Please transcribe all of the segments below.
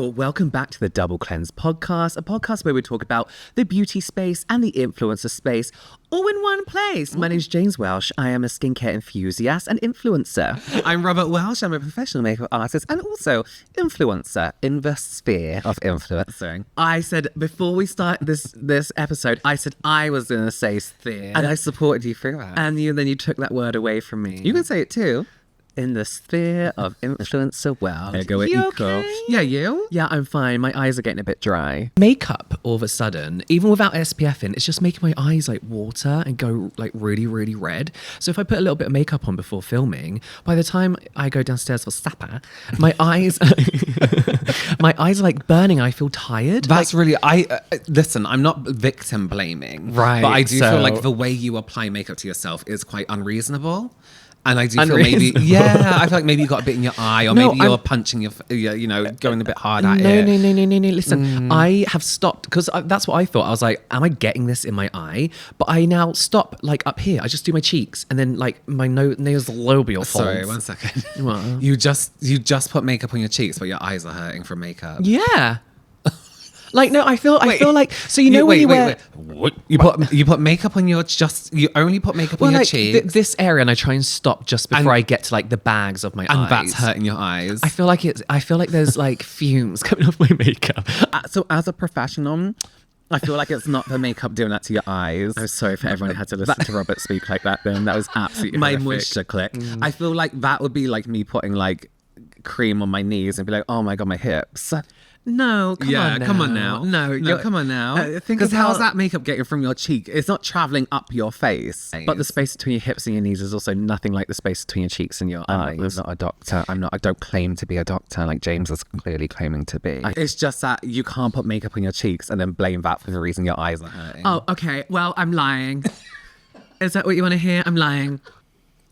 Hello, welcome back to the Double Cleanse podcast, a podcast where we talk about the beauty space and the influencer space all in one place. My name's James Welsh. I am a skincare enthusiast and influencer. I'm Robert Welsh. I'm a professional makeup artist and also influencer in the sphere of influencing. I said, before we start this episode, I said I was going to say sphere. And I supported you through that. And then you took that word away from me. You can say it too. In the sphere of influencer world. There go equal. Okay? Yeah, you? Yeah, I'm fine. My eyes are getting a bit dry. Makeup, all of a sudden, even without SPF in, it's just making my eyes like water and go like really, really red. So if I put a little bit of makeup on before filming, by the time I go downstairs for supper, my eyes, my eyes are like burning. I feel tired. That's really, listen, I'm not victim blaming. Right, But I do so- feel like the way you apply makeup to yourself is quite unreasonable. And I do feel maybe, I feel like maybe you got a bit in your eye, or maybe you're punching going a bit hard at it. No. Listen, I have stopped because that's what I thought. I was like, am I getting this in my eye? But I now stop like up here. I just do my cheeks and then like my nasal labial folds. Sorry, 1 second. What? You just put makeup on your cheeks, but your eyes are hurting from makeup. Yeah. Like, no, I feel like, so you know when you wear... What? You put makeup on your, you only put makeup on your like cheeks. this area, and I try and stop just before I get to like the bags of my eyes. And that's hurting your eyes. I feel like there's like fumes coming off my makeup. So as a professional, I feel like it's not the makeup doing that to your eyes. I'm sorry for everyone who had to listen to Robert speak like that then. That was absolutely My horrific. moisture click. I feel like that would be like me putting like cream on my knees and be like, oh my God, my hips. No, come on now. No, come on now. Think Because about- how's that makeup getting from your cheek? It's not traveling up your face. But the space between your hips and your knees is also nothing like the space between your cheeks and your eyes. I'm not a doctor. I don't claim to be a doctor like James is clearly claiming to be. It's just that you can't put makeup on your cheeks and then blame that for the reason your eyes are hurting. Oh, okay. Well, I'm lying. Is that what you want to hear? I'm lying.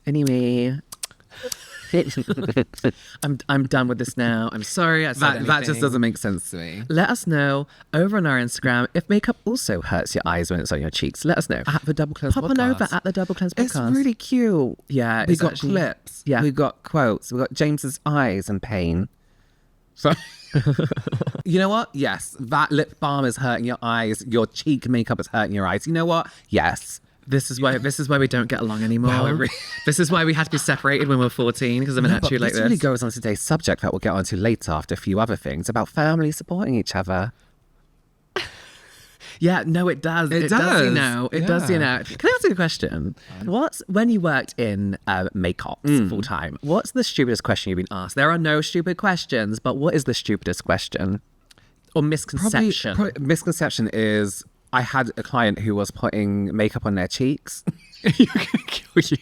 Anyway. I'm done with this now. I'm sorry. I said That just doesn't make sense to me. Let us know over on our Instagram if makeup also hurts your eyes when it's on your cheeks. Let us know. At the Double Cleanse Pop podcast. on over at the Double Cleanse It's podcast. really cute. Yeah, We it's got actually- clips. Yeah. We got quotes. We got James's eyes and pain. So, you know what? Yes, that lip balm is hurting your eyes. Your cheek makeup is hurting your eyes. You know what? Yes. This is why we don't get along anymore. Wow, This is why we had to be separated when we were 14 because I'm an attitude like this this. really goes on to today's subject that we'll get onto later after a few other things about family supporting each other. Yeah, no, it does. It does, you know. It does, you Yeah. know. Can I ask you a question? When you worked in makeup full time, what's the stupidest question you've been asked? There are no stupid questions, but what is the stupidest question or misconception? Misconception is I had a client who was putting makeup on their cheeks. You're gonna kill you.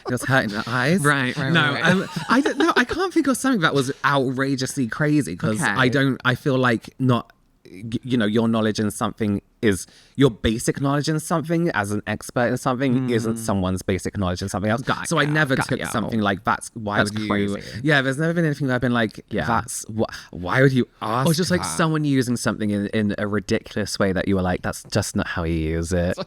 It was hurting their eyes. Right. No, I don't know. I can't think of something that was outrageously crazy because Okay. I feel like not, you know, your knowledge in something is your basic knowledge in something as an expert in something isn't someone's basic knowledge in something else. So I never took something like that's would you? crazy. Yeah, there's never been anything that I've been like, that's why would you ask? Or just like that? someone using something in a ridiculous way that you were like, that's just not how you use it.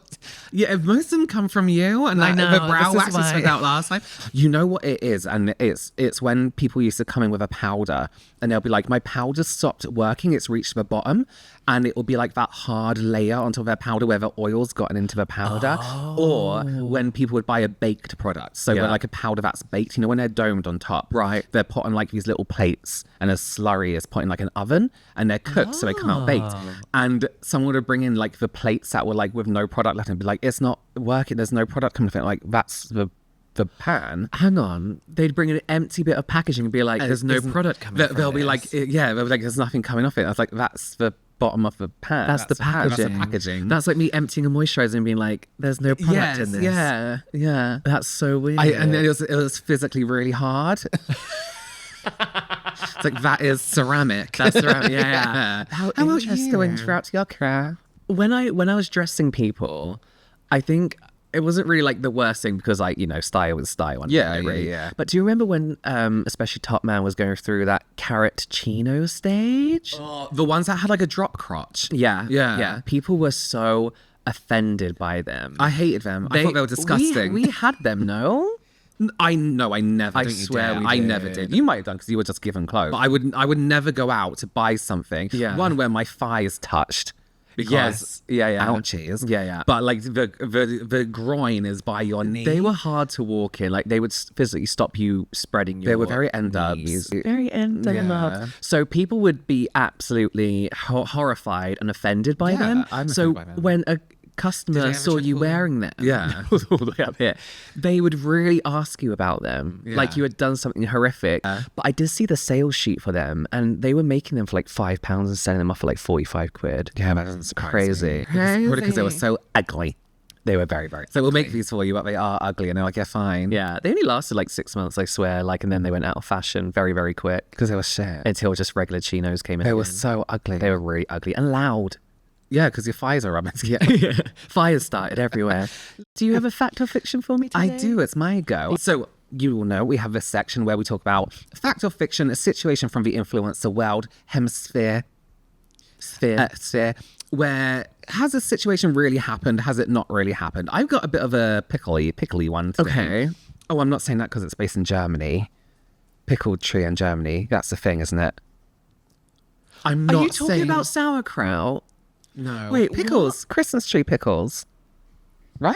Yeah, if most of them come from you, and I know, the brow this is wax we why. spoke out last time. You know what it is, and it's when people used to come in with a powder, and they'll be like, my powder stopped working, it's reached the bottom, and it will be like that hard layer on top of their powder where the oil's gotten into the powder. Or when people would buy a baked product, so when like a powder that's baked, you know, when they're domed on top, right? They're put on like these little plates, and a slurry is put in like an oven, and they're cooked, so they come out baked. And someone would bring in like the plates that were like with no product left, and be like, it's not working. There's no product coming from it. Like that's the pan. Hang on. They'd bring an empty bit of packaging and be like, there's no product coming from They'll be this. like, they'll be like, there's nothing coming off it. I was like, that's the bottom of the pan. That's the packaging. That's the packaging. That's like me emptying a moister and being like, there's no product in this. Yeah. That's so weird. And then it was physically really hard. It's like, that is ceramic. That's ceramic. Yeah. How about you going throughout your career? When I was dressing people, I think it wasn't really like the worst thing because like, you know, style was style. Yeah. But do you remember when especially Top Man was going through that carrot chino stage? Oh, the ones that had like a drop crotch. Yeah. People were so offended by them. I hated them. I thought they were disgusting. We had them, no? I know, I never. I swear I never did. You might have done because you were just given clothes. But I would never go out to buy something. Yeah. One where my thigh is touched. Because ouchies. Yeah. But like the groin is by your knee. They were hard to walk in. Like they would physically stop you spreading your They were very end ups. knees. Very end Yeah. up. So people would be absolutely horrified and offended by them. I'm so offended by them. when a Did customer they ever saw try to you pull them? wearing them, Yeah. all the way up here, they would really ask you about them, like Yeah. you had done something horrific. But I did see the sales sheet for them, and they were making them for like £5 and selling them off for like 45 quid. Yeah, that doesn't surprise Crazy. me. Probably because they were so ugly. They were very, very. So we'll make these for you, but they are ugly. And they're like, yeah, fine. Yeah, they only lasted like 6 months, I swear. Like, and then they went out of fashion very, very quick Because they were shit. until just regular chinos came in. They were so ugly. They were really ugly and loud. Yeah, because your thighs are rubbing Yeah. Fires started everywhere. Do you have a fact or fiction for me today? I do. It's my go. So you will know we have this section where we talk about fact or fiction, a situation from the influencer world, hemisphere, sphere, where has a situation really happened? Has it not really happened? I've got a bit of a pickly one today. Okay. Oh, I'm not saying that because it's based in Germany. Pickled tree in Germany. That's the thing, isn't it? I'm Are not you talking saying... about sauerkraut? No. Wait, pickles. Christmas tree pickles. Right?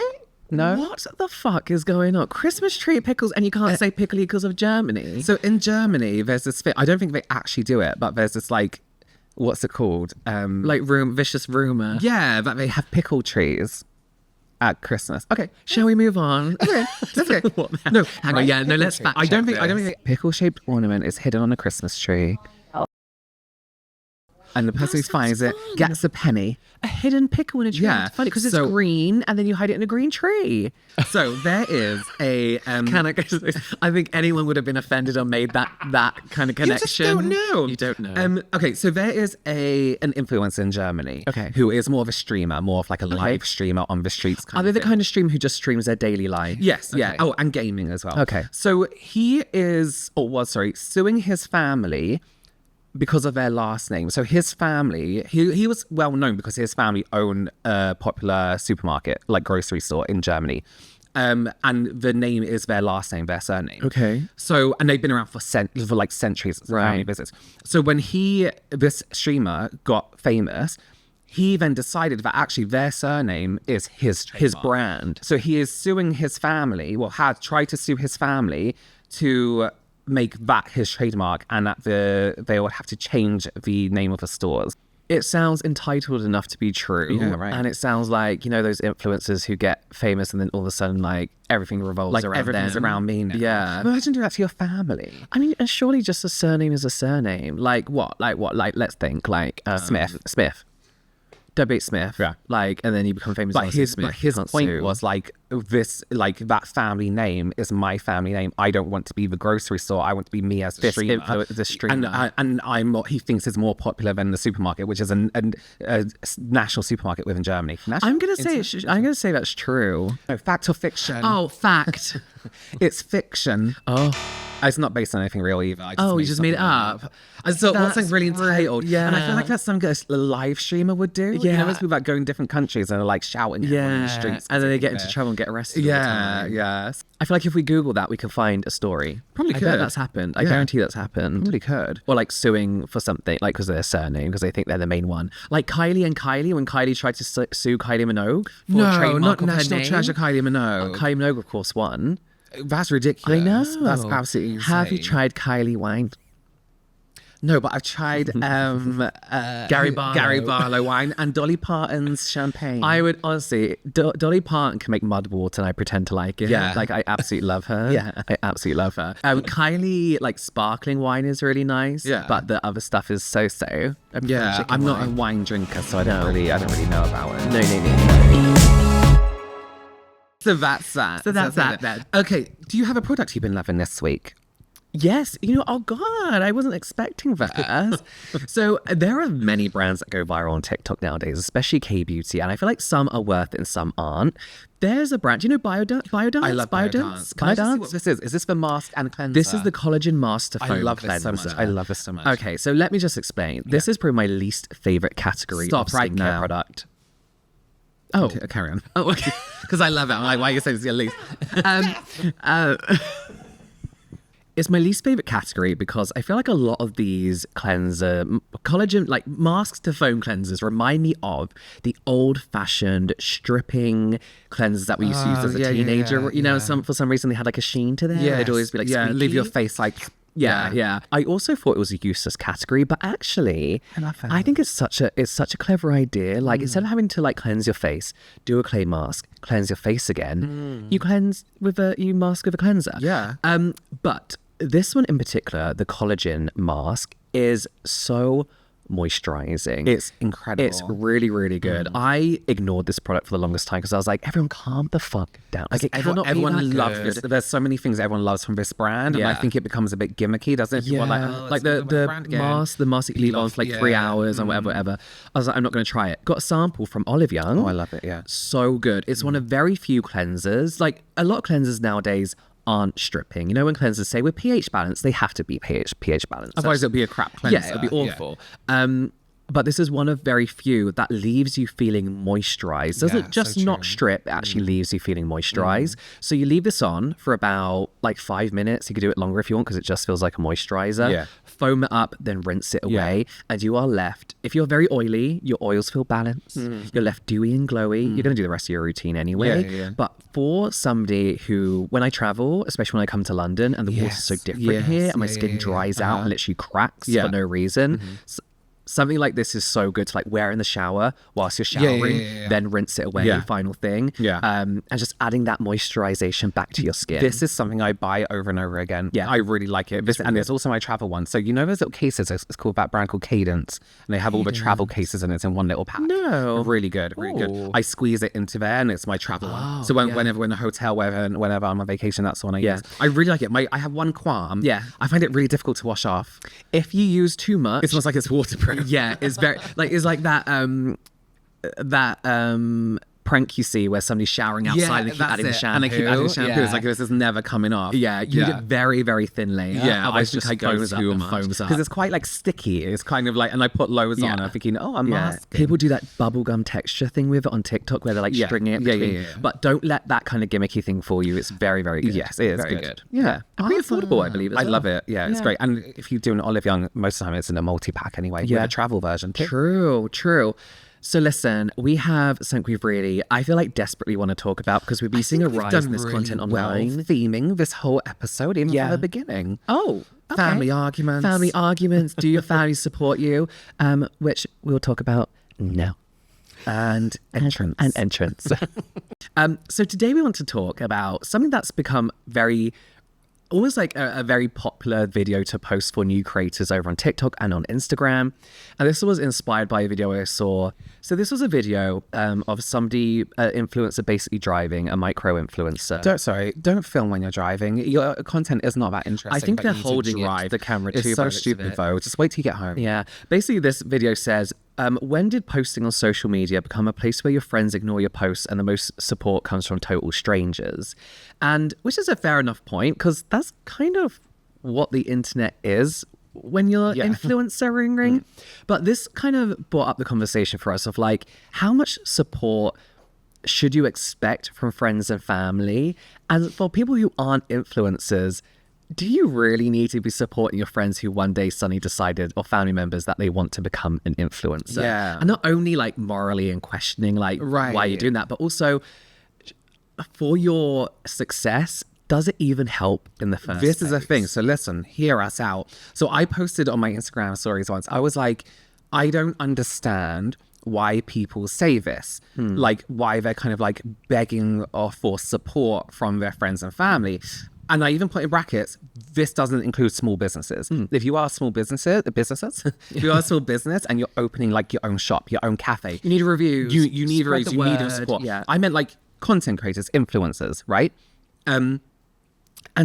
No? What the fuck is going on? Christmas tree pickles, and you can't say pickly because of Germany. So in Germany, there's this thing. I don't think they actually do it, but there's this like, what's it called? Like vicious rumor. Yeah, that they have pickle trees at Christmas. Okay, Shall we move on? okay, that's okay. What the- No, hang on. Yeah, no, let's fact I don't check think this. pickle-shaped ornament is hidden on a Christmas tree. And the person who sounds finds it fun. gets a penny. A hidden pickle in a tree. Yeah, It's funny because it's so- green, and then you hide it in a green tree. So there is a Can I go to this? I think anyone would have been offended or made that kind of You connection. just don't know. You don't know. Okay, so there is an influencer in Germany. Okay. Who is more of a streamer, more of like a live streamer on the streets. Are they the kind of streamer who just streams their daily life? Yes, yeah. Okay. Oh, and gaming as well. Okay. So he is, suing his family because of their last name. So his family, he was well known because his family owned a popular supermarket, like grocery store in Germany. And the name is their last name, their surname. Okay. So, and they've been around for like centuries. It's a family Right. business. So when this streamer got famous, he then decided that actually their surname is his brand. So he is suing his family, had tried to sue his family to make that his trademark, and that they would have to change the name of the stores. It sounds entitled enough to be true. Yeah, right. And it sounds like, those influencers who get famous and then all of a sudden, like, everything revolves Like around everything's them. around me now. Yeah. Imagine doing that to your family. I mean, and surely just a surname is a surname. Like what? Like, let's think. Like, Smith. W. Smith. Yeah. Like, and then you become famous But as his Smith. point Sue. was like that family name is my family name. I don't want to be the grocery store. I want to be me as the streamer. the streamer. And he thinks is more popular than the supermarket, which is a national supermarket within Germany. I'm gonna say that's true. No, fact or fiction? Oh, fact. It's fiction. Oh. It's not based on anything real either. You just made it something up. I thought, what's That's like really entitled? yeah. And I feel like that's something a live streamer would do. Yeah. Most people like go in different countries and are like shouting at everyone in the streets. and then they get into trouble and get arrested. all the Yeah, time. yeah. I feel like if we Google that, we can find a story. Probably I could. bet that's happened. I Yeah. guarantee that's happened. Probably could. Or like suing for something, like because of their surname, because they think they're the main one. Like Kylie, when Kylie tried to sue Kylie Minogue for No, trademark not of her National name. Treasure Kylie Minogue. Kylie Minogue, of course, won. That's ridiculous. I know. That's absolutely insane. Have you tried Kylie wine? No, but I've tried Gary Barlow. Gary Barlow wine and Dolly Parton's champagne. I would honestly, Dolly Parton can make mud water, and I pretend to like it. Yeah. Like I absolutely love her. Yeah. I absolutely love her. Kylie, like sparkling wine is really nice. Yeah. But the other stuff is so. yeah, I'm not a wine drinker, so I don't really know about it. No. So that's that. So that's that. Okay, do you have a product you've been loving this week? Yes, oh God, I wasn't expecting that. So there are many brands that go viral on TikTok nowadays, especially K-beauty, and I feel like some are worth it and some aren't. There's a brand, do you know Biodance? I love Biodance. Can I just see what this is? Is this the mask and cleanser? This is the Collagen Master Foam I love this so Cleanser. much. I love this so much. Okay, so let me just explain. This is probably my least favorite category Stop of right skincare now. product. Oh, carry on. Oh, okay. Because I love it. I'm like, why are you saying it's your least? It's my least favorite category because I feel like a lot of these collagen, like masks to foam cleansers remind me of the old-fashioned stripping cleansers that we used to use as a teenager. You know, for some reason they had like a sheen to them. Yes. They'd always be like, leave your face like... Yeah. I also thought it was a useless category, but actually, I think it's such a clever idea. Like instead of having to like cleanse your face, do a clay mask, cleanse your face again, you mask with a cleanser. Yeah. But this one in particular, the collagen mask, is so moisturizing. It's incredible. It's really, really good. I ignored this product for the longest time because I was like, everyone calm the fuck down. Like everyone loves this. There's so many things everyone loves from this brand, and I think it becomes a bit gimmicky, doesn't it? Yeah. Like the mask that you leave on for like 3 hours and whatever. I was like, I'm not going to try it. Got a sample from Olive Young. Oh, I love it. Yeah, so good. It's one of very few cleansers. Like a lot of cleansers nowadays aren't stripping. You know, when cleansers say we're pH balanced, they have to be pH balanced. Otherwise it'll be a crap cleanser. Yeah, it'll be awful. But this is one of very few that leaves you feeling moisturized. Doesn't just not strip, it actually leaves you feeling moisturized. So you leave this on for about like 5 minutes. You could do it longer if you want because it just feels like a moisturizer. Yeah. Foam it up, then rinse it away. And you are left, if you're very oily, your oils feel balanced. You're left dewy and glowy. You're going to do the rest of your routine anyway. But for somebody who, when I travel, especially when I come to London and the water's so different here and my skin dries out and literally cracks for no reason, something like this is so good to like wear in the shower whilst you're showering, then rinse it away, final thing. And just adding that moisturization back to your skin. This is something I buy over and over again. Yeah. I really like it. And it's also my travel one. So you know those little cases, it's called that brand called Cadence. And they have all the travel cases and it's in one little pack. No. Really good, really good. I squeeze it into there and it's my travel one. So whenever we're in a hotel, whenever I'm on vacation, that's the one I use. I really like it. I have one qualm. Yeah. I find it really difficult to wash off. If you use too much, it smells like it's waterproof. Yeah, it's very it's like that prank you see where somebody's showering outside and they keep adding the shampoo. And they keep adding shampoo. It's like this is never coming off. Yeah, you get very, very thin layer. Yeah, I just foams up. Because it's quite like sticky. It's kind of like, and I put loads on. I'm thinking, I'm masking. People do that bubblegum texture thing with it on TikTok where they're like stringing it between. But don't let that kind of gimmicky thing fool you. It's very, very good. Yes, it is very good. Yeah. Pretty affordable, I believe. I love it. Yeah, it's great. And if you do an Olive Young, most of the time it's in a multi-pack anyway. Yeah, with a travel version too. True. So listen, we have something we really, I feel like desperately want to talk about because we've been seeing a rise in this content online. Theming this whole episode even from the beginning. Oh, okay. Family arguments. Do your family support you? Which we'll talk about now. And entrance. So today we want to talk about something that's become almost like a very popular video to post for new creators over on TikTok and on Instagram. And this was inspired by a video I saw. So this was a video of somebody, influencer basically driving, a micro influencer. Don't film when you're driving. Your content is not that interesting. I think they're holding the camera too. It's so stupid though. Just wait till you get home. Yeah. Basically this video says, when did posting on social media become a place where your friends ignore your posts and the most support comes from total strangers? And which is a fair enough point because that's kind of what the internet is when you're influencing. But this kind of brought up the conversation for us of like, how much support should you expect from friends and family? And for people who aren't influencers, do you really need to be supporting your friends who one day suddenly decided, or family members, that they want to become an influencer? Yeah. And not only like morally and questioning like why are you doing that, but also for your success, does it even help in the first This place? is a thing. So listen, hear us out. So I posted on my Instagram stories once. I was like, I don't understand why people say this. Like why they're kind of like begging for support from their friends and family. And I even put in brackets, this doesn't include small businesses. If you are a small business, if you are a small business and you're opening like your own shop, your own cafe. You need reviews. You need reviews. You need support. Yeah. I meant like content creators, influencers, right? And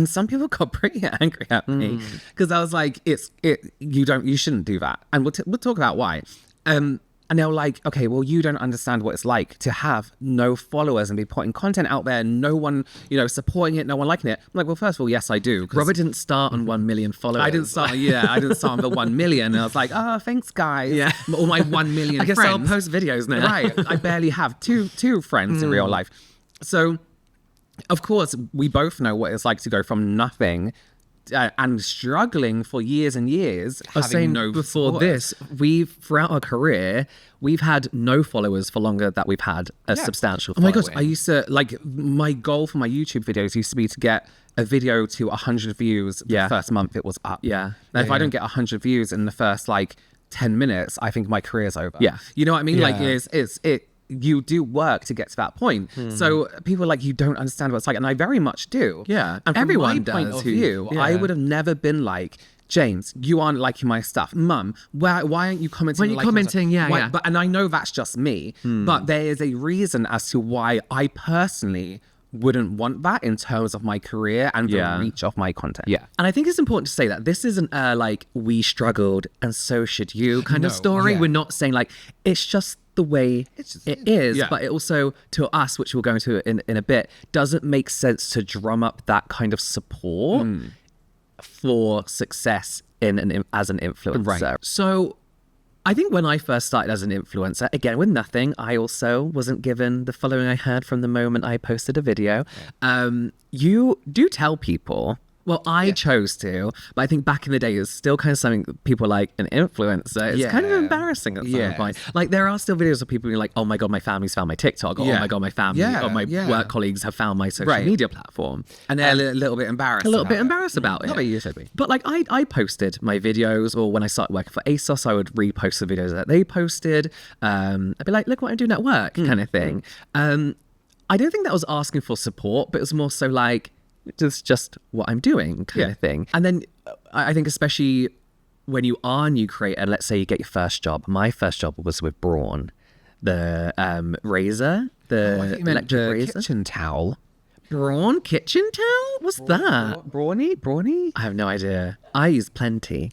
some people got pretty angry at me because I was like, you shouldn't do that. And we'll talk about why. And they're like, okay, well, you don't understand what it's like to have no followers and be putting content out there, no one, supporting it, no one liking it. I'm like, well, first of all, yes, I do. Robert didn't start on 1 million followers. I didn't start on the 1 million. And I was like, oh, thanks, guys. Yeah. All my 1 million I guess friends. I'll post videos now. Right. I barely have two friends in real life. So, of course, we both know what it's like to go from nothing and struggling for years and years. I was saying before this, throughout our career, we've had no followers for longer than we've had a substantial Oh my following. God, I used to, my goal for my YouTube videos used to be to get a video to 100 views the first month it was up. Yeah. Now, if I don't get 100 views in the first 10 minutes, I think my career's over. Yeah. You know what I mean? Yeah. You do work to get to that point. So people are like, you don't understand what it's like. And I very much do. Yeah. And from Everyone my point does of view, I would have never been like, James, you aren't liking my stuff. Mum, why aren't you commenting? When you're commenting, yeah. But, and I know that's just me. But there is a reason as to why I personally wouldn't want that in terms of my career and the reach of my content. Yeah. And I think it's important to say that this isn't we struggled and so should you kind of story. Yeah. We're not saying it's just the way it is, Yeah. but it also to us, which we'll go into in a bit, doesn't make sense to drum up that kind of support for success as an influencer. Right. So I think when I first started as an influencer, again, with nothing, I also wasn't given the following I had from the moment I posted a video. You do tell people, well, I chose to, but I think back in the day, it's still kind of something that people like an influencer. It's kind of embarrassing at some point. There are still videos of people being like, oh my God, my family's found my TikTok. Or, oh my God, my family or my work colleagues have found my social media platform. And they're a little bit embarrassed. About it. Not that you should be. But I posted my videos, or when I started working for ASOS, I would repost the videos that they posted. I'd be like, look what I'm doing at work, kind of thing. I don't think that was asking for support, but it was more so it's just what I'm doing kind of thing. And then I think especially when you are a new creator, let's say you get your first job. My first job was with Braun, the razor, the electric razor. Kitchen towel. Braun kitchen towel? What's that? Brawny? I have no idea. I use plenty.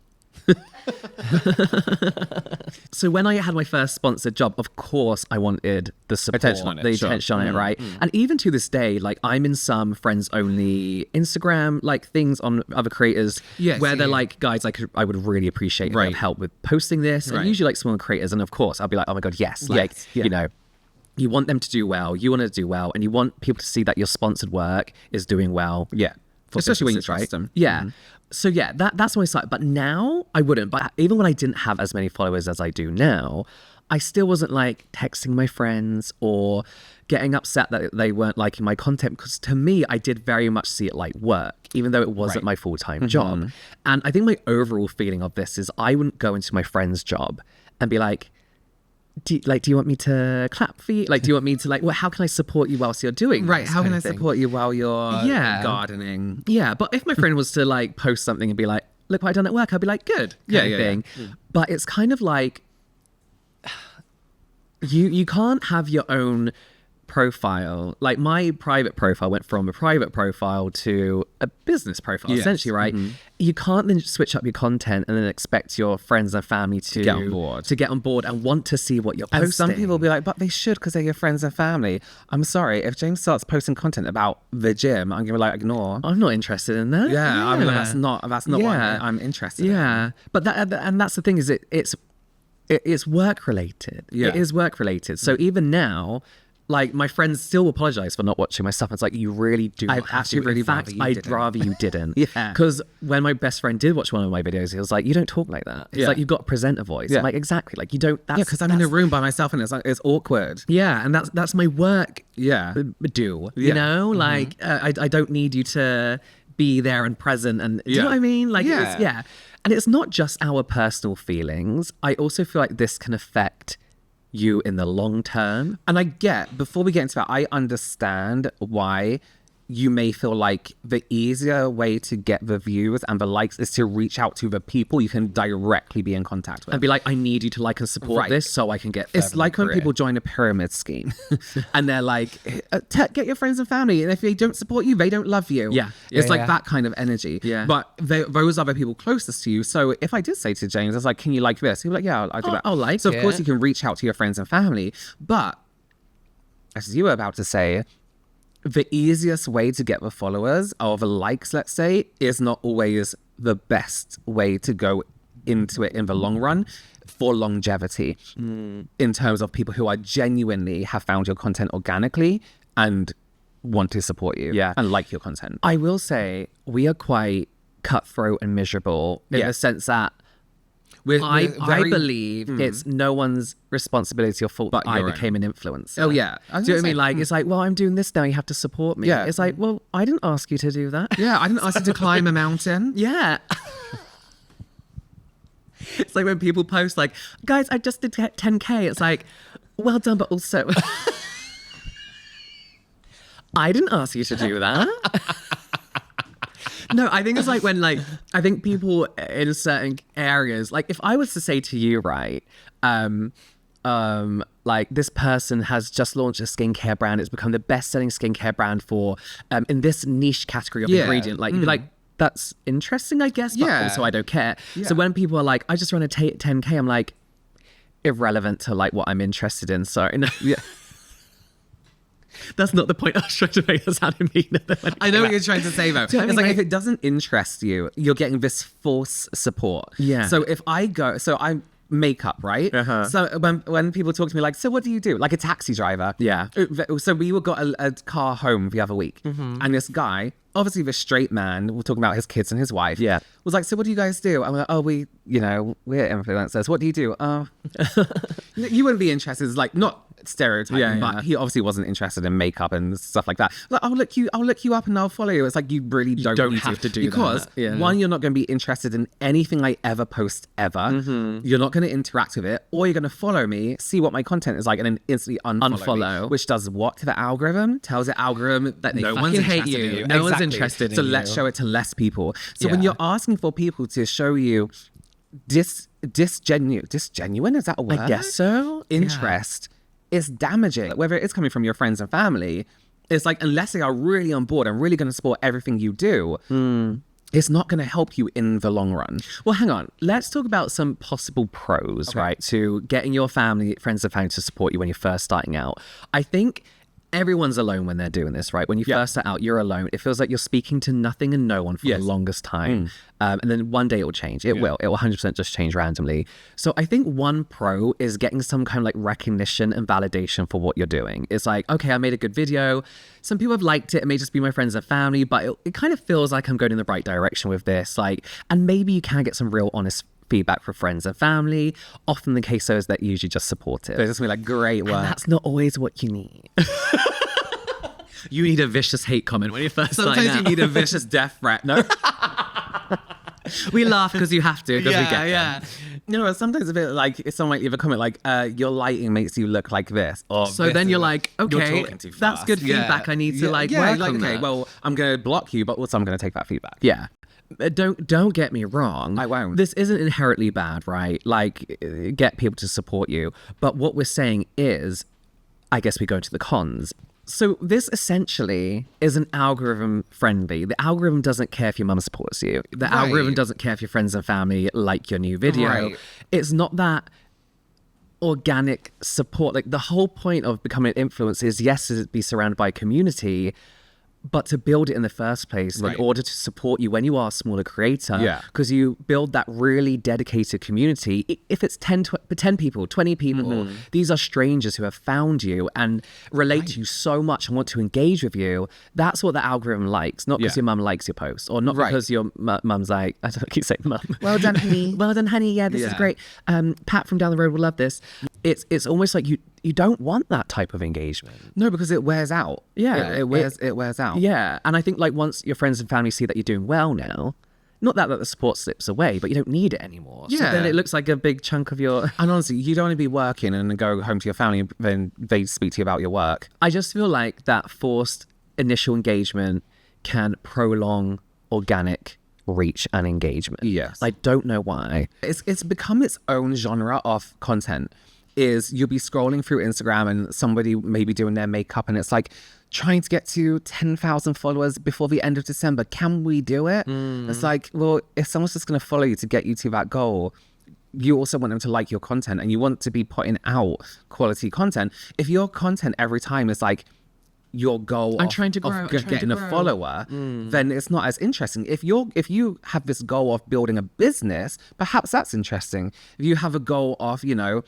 So when I had my first sponsored job, of course I wanted the support, Attention on it, attention on it, right? And even to this day, I'm in some friends only Instagram things on other creators where they're like, guys, I would really appreciate a bit of help with posting this. And usually small creators, and of course I'll be like, oh my God, yes, you want them to do well, you want to do well, and you want people to see that your sponsored work is doing well. Yeah. Especially when you trust them. Yeah. So that's when I started. But now I wouldn't. But even when I didn't have as many followers as I do now, I still wasn't texting my friends or getting upset that they weren't liking my content, because to me, I did very much see it like work, even though it wasn't my full-time job. And I think my overall feeling of this is I wouldn't go into my friend's job and be like, do you want me to clap for you? Do you want me to well, how can I support you whilst you're doing Right, this how can kind I of thing? support you while you're gardening? Yeah, but if my friend was to post something and be like, look what I've done at work, I'd be like, good, kind of thing. But it's kind of you can't have your own profile. My private profile went from a private profile to a business profile, essentially, right? You can't then switch up your content and then expect your friends and family to get on board and want to see what you're posting. And some people will be like, but they should, because they're your friends and family. I'm sorry, if James starts posting content about the gym, I'm gonna be ignore. I'm not interested in that. Yeah. I mean, that's not what I'm interested in. Yeah, but that's the thing, is it's work related. Yeah. It is work related. So even now, my friends still apologize for not watching my stuff. It's you really do not have to. In fact, I'd rather you didn't. Because when my best friend did watch one of my videos, he was like, you don't talk like that. It's you've got a presenter voice. I'm like, exactly. You don't. Because I'm in a room by myself and it's awkward. Yeah, and that's my work. Yeah. You know, I don't need you to be there and present. And do you know what I mean? And it's not just our personal feelings. I also feel like this can affect you in the long term. And before we get into that, I understand why you may feel like the easier way to get the views and the likes is to reach out to the people you can directly be in contact with. And be like, I need you to like and support Right. this so I can get It's like when people join a pyramid scheme and they're like, get your friends and family. And if they don't support you, they don't love you. Yeah. It's like Yeah. that kind of energy. Yeah. But those are the people closest to you. So if I did say to James, I was like, can you like this? He'd be like, yeah, I'll do that. I'll like So of course it. you can reach out to your friends and family. But as you were about to say, the easiest way to get the followers or the likes, let's say, is not always the best way to go into it in the long run for longevity in terms of people who are genuinely have found your content organically and want to support you and like your content. I will say we are quite cutthroat and miserable in Yeah. the sense that We're I very- believe it's no one's responsibility or fault that I your own. became an influencer. Oh, yeah. Do you know I was what I gonna mean? say, Like, it's like, well, I'm doing this now. You have to support me. Yeah. It's like, well, I didn't ask you to do that. Yeah, I didn't ask you to climb a mountain. Yeah. It's like when people post like, guys, I just did 10K. It's like, well done, but also I didn't ask you to do that. No, I think it's like when I think people in certain areas, like if I was to say to you, right, like this person has just launched a skincare brand, it's become the best-selling skincare brand for in this niche category of ingredient, like you'd be like, that's interesting, I guess, but Yeah. also I don't care. Yeah. So when people are like, I just run a 10K, I'm like, irrelevant to like what I'm interested in. So Yeah. that's not the point I was trying to make. That sounded mean. I know what you're trying to say though. Do you know what I It's mean? like Like- if it doesn't interest you, you're getting this false support. Yeah. So if I go, so I'm makeup, right? Uh-huh. So when people talk to me like, so what do you do? Like a taxi driver. Yeah. So we got a car home the other week, and this guy, obviously the straight man, we're talking about his kids and his wife. Yeah. Was like, so what do you guys do? I'm like, oh, we're influencers. What do you do? Oh, you wouldn't be interested. It's like not stereotyping, Yeah, but yeah. he obviously wasn't interested in makeup and stuff like that. Like, I'll look you up and I'll follow you. It's like you really don't need have to do because that. Yeah. one, you're not going to be interested in anything I ever post ever. Mm-hmm. You're not going to interact with it, or you're going to follow me, see what my content is like, and then instantly unfollow. Me, which does what to the algorithm? Tells the algorithm that They no fucking one's hate interested you. in you. No one's interested in So let's you. show it to less people. So when Yeah. you're asking for people to show you disgenuine, is that a word? I guess so. Interest is damaging. Whether it's coming from your friends and family, it's like unless they are really on board and really going to support everything you do, it's not going to help you in the long run. Well, hang on. Let's talk about some possible pros, right, to getting your family, friends and family to support you when you're first starting out. I think everyone's alone when they're doing this, right? When you first start out, you're alone. It feels like you're speaking to nothing and no one for the longest time. And then one day it will change. It will. It will 100% just change randomly. So I think one pro is getting some kind of like recognition and validation for what you're doing. It's like, okay, I made a good video. Some people have liked it. It may just be my friends and family, but it kind of feels like I'm going in the right direction with this. Like, and maybe you can get some real honest feedback from friends and family. Often the case is that usually just supportive. They're just gonna be like, great work. And that's not always what you need. You need a vicious hate comment when you first start Sometimes you out. need a vicious death threat. No. We laugh because you have to, because we get them. You know, sometimes a bit like if someone might leave a comment like, your lighting makes you look like this. Or So this then is you're like, like, you're okay, talking too that's fast. good feedback. I need to work like, on okay, that. well, I'm gonna block you, but also I'm gonna take that feedback. Yeah. Don't get me wrong. I won't. This isn't inherently bad, right? Like, get people to support you. But what we're saying is, I guess we go to the cons. So this essentially is an algorithm friendly. The algorithm doesn't care if your mum supports you. The algorithm doesn't care if your friends and family like your new video. Right. It's not that organic support. Like the whole point of becoming an influencer is, yes, to be surrounded by a community, but to build it in the first place in order to support you when you are a smaller creator. Yeah. Because you build that really dedicated community. If it's 10 people, 20 people, these are strangers who have found you and relate to you so much and want to engage with you. That's what the algorithm likes, not because Yeah. your mum likes your post, or not because your mum's like, I don't keep saying mum. Well done, honey. Well done, honey. Yeah, this is great. Pat from down the road will love this. It's almost like you don't want that type of engagement. No, because it wears out. Yeah, It wears out. Yeah, and I think like once your friends and family see that you're doing well now, not that the support slips away, but you don't need it anymore. So Yeah. then it looks like a big chunk of your... And honestly, you don't want to be working and then go home to your family and then they speak to you about your work. I just feel like that forced initial engagement can prolong organic reach and engagement. Yes. I don't know why. It's become its own genre of content. Is you'll be scrolling through Instagram and somebody may be doing their makeup and it's like trying to get to 10,000 followers before the end of December. Can we do it? It's like, well, if someone's just going to follow you to get you to that goal, you also want them to like your content and you want to be putting out quality content. If your content every time is like your goal I'm trying to grow, getting a follower, then it's not as interesting. If you have this goal of building a business, perhaps that's interesting. If you have a goal of, you know,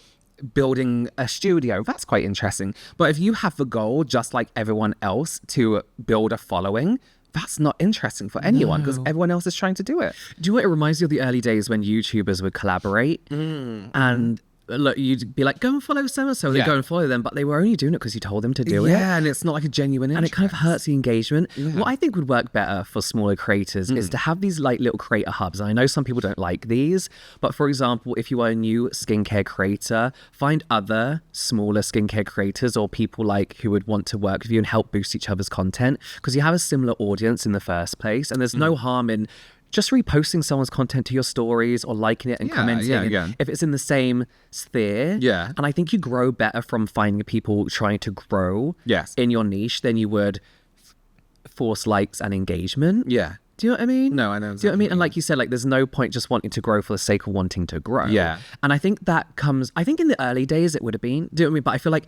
building a studio, that's quite interesting. But if you have the goal, just like everyone else, to build a following, that's not interesting for anyone because everyone else is trying to do it. Do you know what it reminds you of the early days when YouTubers would collaborate and look, you'd be like, go and follow so-and-so. They go and follow them, but they were only doing it because you told them to do it. Yeah, and it's not like a genuine interest. And it kind of hurts the engagement. What I think would work better for smaller creators is to have these like little creator hubs. And I know some people don't like these, but for example, if you are a new skincare creator, find other smaller skincare creators or people like who would want to work with you and help boost each other's content because you have a similar audience in the first place. And there's no harm in just reposting someone's content to your stories or liking it and commenting. If it's in the same sphere. Yeah. And I think you grow better from finding people trying to grow in your niche than you would force likes and engagement. Yeah. Do you know what I mean? No, I know. Do you know what I mean? And like you said, like there's no point just wanting to grow for the sake of wanting to grow. Yeah. And I think that comes, I think in the early days it would have been, do you know what I mean? But I feel like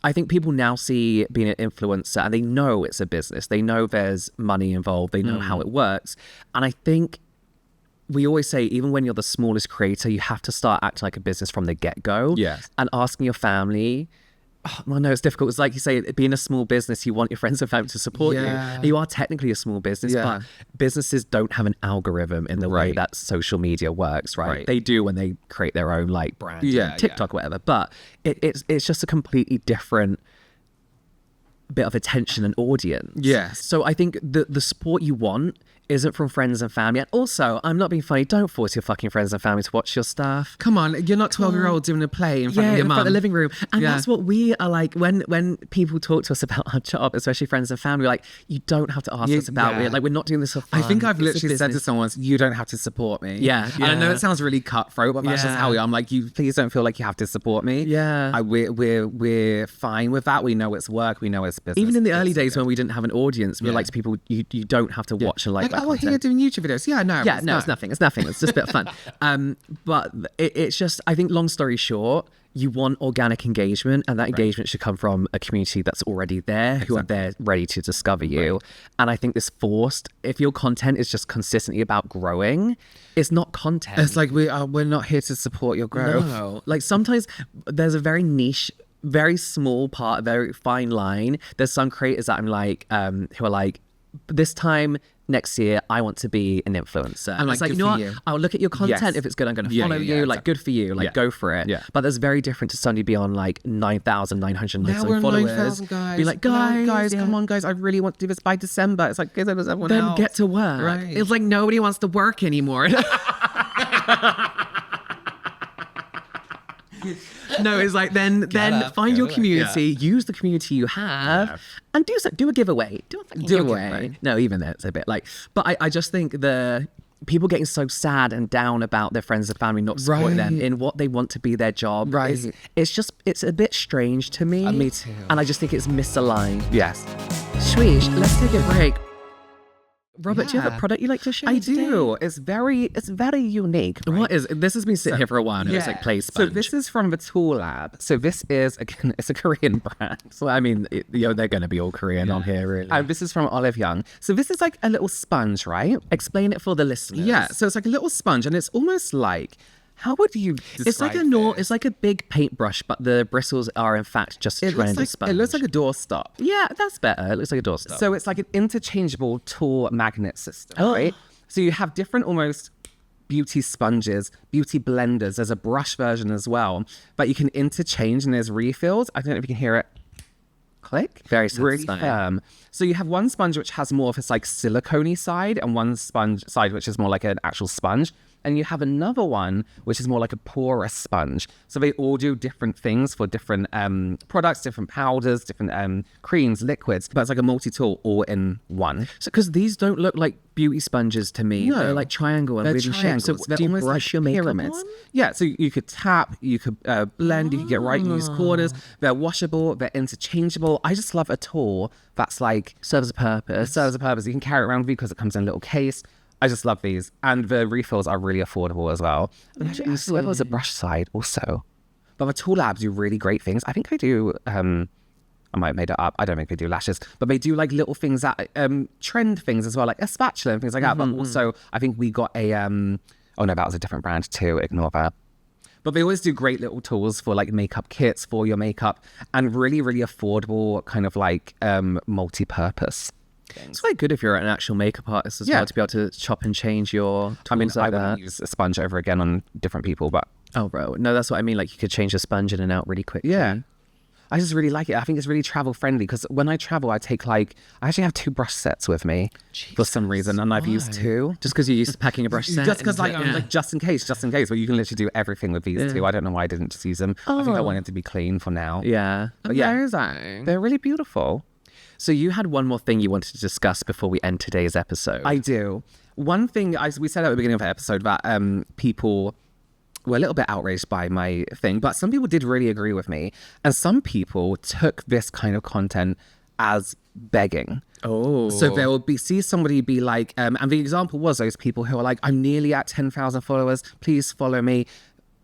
I think people now see being an influencer and they know it's a business. They know there's money involved. They know how it works. And I think we always say, even when you're the smallest creator, you have to start acting like a business from the get-go. Yes. And asking your family, I know it's difficult. It's like you say, being a small business, you want your friends and family to support you. You are technically a small business, but businesses don't have an algorithm in the way that social media works, right? They do when they create their own like brand, TikTok, or whatever. But it's just a completely different bit of attention and audience. Yes. So I think the support you want isn't from friends and family. And also, I'm not being funny, don't force your fucking friends and family to watch your stuff. Come on, you're not 12-year-old doing a play in front of your mum. In front of the living room. And that's what we are like, when people talk to us about our job, especially friends and family, like, you don't have to ask us about it. Like, we're not doing this for fun. I think I've literally said to someone, you don't have to support me. And I know it sounds really cutthroat, but that's just how we are. I'm like, you please don't feel like you have to support me. We're fine with that. We know it's work. We know it's business. Even in the early days when we didn't have an audience, we were like to people, you don't have to watch and like that content. You're doing YouTube videos. It's nothing. It's nothing. It's just a bit of fun. But it's just, I think, long story short, you want organic engagement, and that engagement should come from a community that's already there, who are there ready to discover you. And I think this forced, if your content is just consistently about growing, it's not content. It's like we're not here to support your growth. No. Like sometimes there's a very niche, very small part, very fine line. There's some creators that I'm like, who are like, this time next year, I want to be an influencer. And it's like, you know what? I'll look at your content. If it's good, I'm going to follow you. Like, good for you. Like, go for it. But that's very different to suddenly be on like 9,900 followers. 9,000 guys. Be like, guys, come on, guys. I really want to do this by December. It's like, so does everyone else. Then get to work. Right. It's like nobody wants to work anymore. No, it's like then find your community, use the community you have, and do a giveaway. Do a fucking giveaway. No, even that's a bit like. But I just think the people getting so sad and down about their friends and family not supporting them in what they want to be their job. It's a bit strange to me. Me too. And I just think it's misaligned. Yes. Sweet. Let's take a break. Robert, do you have a product you like to share? I do. It's very unique. Right? What is this? Has been sitting here for a while and it's like Play Sponge. So this is from the Tool Lab. So this is it's a Korean brand. So I mean, they're going to be all Korean on here, really. And this is from Olive Young. So this is like a little sponge, right? Explain it for the listeners. Yeah. So it's like a little sponge, and it's almost like, how would you describe it's like a big paintbrush, but the bristles are in fact just a tremendous sponge. It looks like a doorstop. Yeah, that's better. It looks like a doorstop. So it's like an interchangeable tool magnet system, right? So you have different almost beauty sponges, beauty blenders. There's a brush version as well, but you can interchange, and there's refills. I don't know if you can hear it. Click. Very really firm. So you have one sponge which has more of this like silicone-y side, and one sponge side which is more like an actual sponge. And you have another one, which is more like a porous sponge. So they all do different things for different products, different powders, different creams, liquids. But it's like a multi-tool all in one. So, because these don't look like beauty sponges to me. No. They're like triangle and They're really shaped. So triangles. They're do you almost brush like your makeup pyramids. on? Yeah, so you could tap, you could blend, you could get right in these corners. They're washable, they're interchangeable. I just love a tool that's like Serves a purpose. serves a purpose. You can carry it around with you because it comes in a little case. I just love these. And the refills are really affordable as well. And actually, I swear there was a brush side also. But the Tool Labs do really great things. I think they do, I might have made it up. I don't think they do lashes. But they do like little things that, trend things as well, like a spatula and things like that. But also, I think we got a, oh no, that was a different brand too. Ignore that. But they always do great little tools for like makeup kits for your makeup and really, really affordable kind of like multi-purpose things. It's quite good if you're an actual makeup artist as well to be able to chop and change your tools I mean, like I that. wouldn't use a sponge over again on different people, but Oh, bro. No, that's what I mean. Like you could change the sponge in and out really quick. yeah. I just really like it. I think it's really travel friendly because when I travel, I actually have 2 brush sets with me for some reason, and I've used 2. Just because you're used to packing a brush set. Just because, like, just in case. But you can literally do everything with these 2. I don't know why I didn't just use them. I think I wanted to be clean for now. Yeah. But yeah, they're really beautiful. So you had one more thing you wanted to discuss before we end today's episode. I do. One thing we said at the beginning of the episode that people were a little bit outraged by my thing, but some people did really agree with me, and some people took this kind of content as begging. Oh. So there will see somebody be like, and the example was those people who are like, I'm nearly at 10,000 followers, please follow me.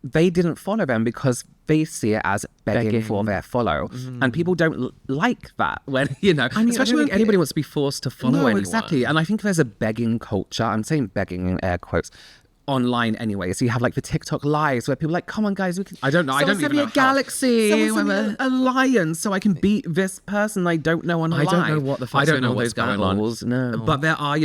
They didn't follow them because they see it as begging for their follow. And people don't like that when, I mean, especially I don't think when anybody wants to be forced to follow anyone. exactly. And I think there's a begging culture. I'm saying begging in air quotes. Online anyway, so you have like the TikTok lives where people are like, come on guys, we can. I don't know. I don't even know. a galaxy. Someone send me a lion so I can beat this person I don't know online. I don't know what the fuck's I don't going on know with what's those going battles, on. no. But there are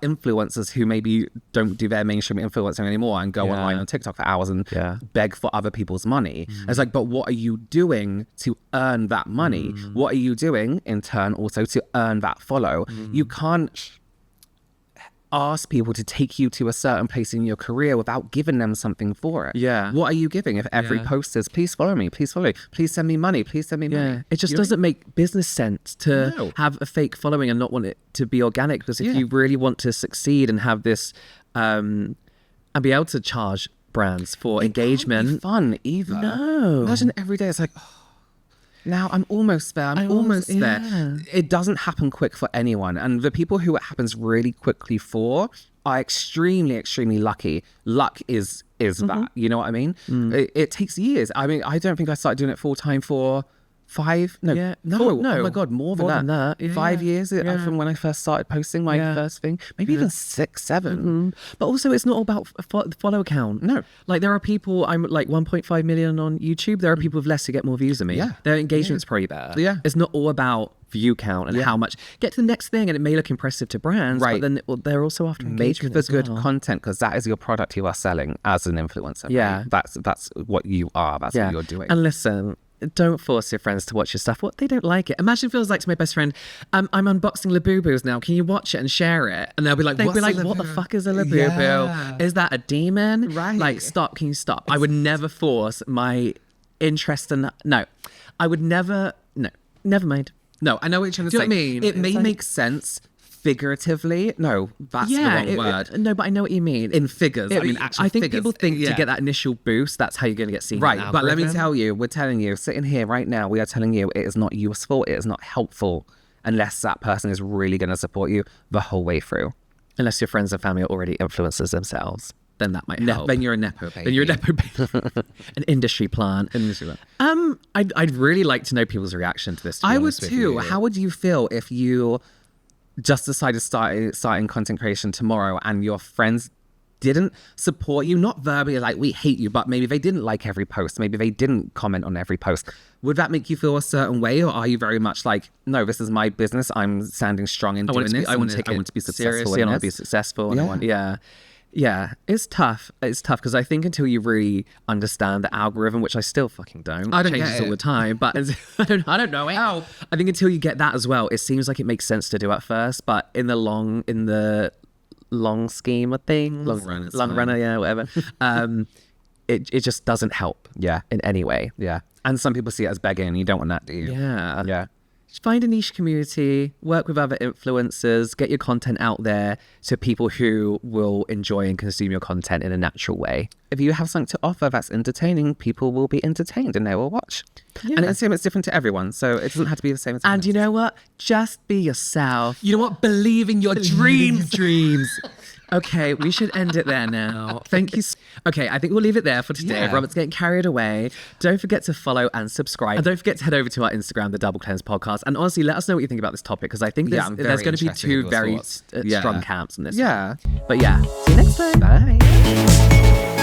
influencers who maybe don't do their mainstream influencing anymore and go online on TikTok for hours and beg for other people's money. It's like, but what are you doing to earn that money? What are you doing in turn also to earn that follow? You can't ask people to take you to a certain place in your career without giving them something for it. Yeah. What are you giving if every post is, please follow me, please follow me, please send me money, please send me money? It just doesn't make business sense to have a fake following and not want it to be organic, because if you really want to succeed and have this and be able to charge brands for engagement. Can't be fun either. No. Imagine every day it's like, now I'm almost there. I'm almost there. It doesn't happen quick for anyone. And the people who it happens really quickly for are extremely, extremely lucky. Luck is that. You know what I mean? It takes years. I mean, I don't think I started doing it full time for 5. No. Oh my God, more than that. 5 years from when I first started posting my first thing. Maybe even 6, 7. But also, it's not all about the follow count. No. Like, there are people, I'm like 1.5 million on YouTube. There are people with less who get more views than me. Yeah. Their engagement's probably better. Yeah. It's not all about view count and how much. Get to the next thing, and it may look impressive to brands, but then they're also after engagement. Make the good content, because that is your product you are selling as an influencer. Yeah. Right? That's what you are. That's what you're doing. And listen, don't force your friends to watch your stuff. What they don't like it. Imagine if it was like to my best friend, I'm unboxing Labubus now. Can you watch it and share it? And they'll be like, what the fuck is a Labubu? Yeah. Is that a demon? Right. Like, stop. Can you stop? I would never force my interest in that. No, I would never. No, never mind. No, I know what you're trying to Do say. you know what I mean? It may It's like- make sense figuratively. No, that's the wrong word. No, but I know what you mean. In figures. I mean, actually I think figures. people think to get that initial boost, that's how you're going to get seen. Right, in the but let me algorithm. tell you, we're telling you, sitting here right now, we are telling you it is not useful, it is not helpful, unless that person is really going to support you the whole way through. Unless your friends and family are already influencers themselves, then that might help. Then you're a nepo baby. Then you're a nepo baby. An industry plant. I'd really like to know people's reaction to this. To be I would honest with too. you. How would you feel if you just decided starting content creation tomorrow and your friends didn't support you, not verbally like we hate you, but maybe they didn't like every post, maybe they didn't comment on every post? Would that make you feel a certain way, or are you very much like, no, this is my business, I'm standing strong in doing this, I want to take it be successful seriously, and I want to be successful. And I want, yeah, it's tough. It's tough because I think until you really understand the algorithm, which I still fucking don't, I don't changes get it. all the time. But I don't know how. I think until you get that as well, it seems like it makes sense to do at first, but in the long scheme of things, long runner, yeah, whatever. It just doesn't help. Yeah. In any way. Yeah. And some people see it as begging. You don't want that, do you? Yeah. Yeah. Find a niche community, work with other influencers, get your content out there to people who will enjoy and consume your content in a natural way. If you have something to offer that's entertaining, people will be entertained and they will watch. Yeah. And it's different to everyone, so it doesn't have to be the same as And you know what? Just be yourself. You know what? Believe in your dreams. Okay, we should end it there now. Thank you. Okay, I think we'll leave it there for today. Yeah. Robert's getting carried away. Don't forget to follow and subscribe. And don't forget to head over to our Instagram, the Double Cleanse Podcast. And honestly, let us know what you think about this topic, because I think I'm very there's going to be interested in two your very thoughts. strong camps in this. Yeah. But yeah, see you next time. Bye.